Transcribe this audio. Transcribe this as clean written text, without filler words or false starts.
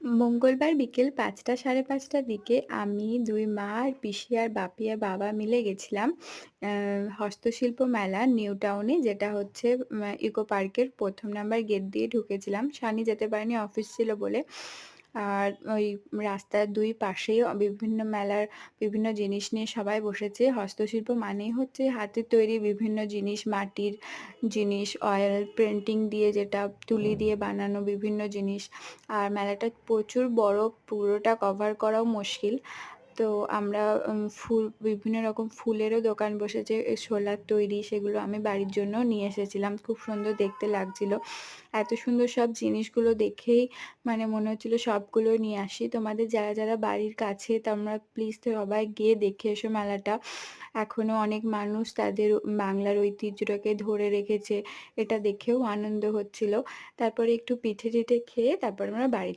মঙ্গলবার বিকেল ৫টা ৫:৩০টার দিকে আমি, ২ মা আর পিসি আর বাপি আর বাবা মিলে গেছিলাম অ্যা হস্তশিল্প মেলা নিউ টাউনে, যেটা হচ্ছে ইকো পার্কের ১ম নাম্বার গেট দিয়ে ঢুকেছিলাম। শানি যেতে পারেনি, অফিস ছিল বলে। আর ওই রাস্তার ২ পাশেই বিভিন্ন মেলার বিভিন্ন জিনিস নিয়ে সবাই বসেছে। হস্তশিল্প মানেই হচ্ছে হাতের তৈরি বিভিন্ন জিনিস, মাটির জিনিস, অয়েল পেইন্টিং দিয়ে, যেটা তুলি দিয়ে বানানো বিভিন্ন জিনিস। আর মেলাটা প্রচুর বড়, পুরোটা কভার করাও মুশকিল। তো আমরা বিভিন্ন রকম ফুলেরও দোকান বসেছে, শোলার তৈরি, সেগুলো আমি বাড়ির জন্যও নিয়ে এসেছিলাম। খুব সুন্দর দেখতে লাগছিল। এত সুন্দর সব জিনিসগুলো দেখেই মানে মনে হচ্ছিল সবগুলো নিয়ে আসি। তোমাদের যারা, যারা বাড়ির কাছে তোমরা প্লিজ সবাই গিয়ে দেখে এসো মেলাটা। এখনো অনেক মানুষ তাদের বাংলার ঐতিহ্যটাকে ধরে রেখেছে। এটা দেখেও আনন্দ হচ্ছিল। তারপরে একটু পিঠে-টিঠে খেয়ে তারপরে আমরা বাড়ি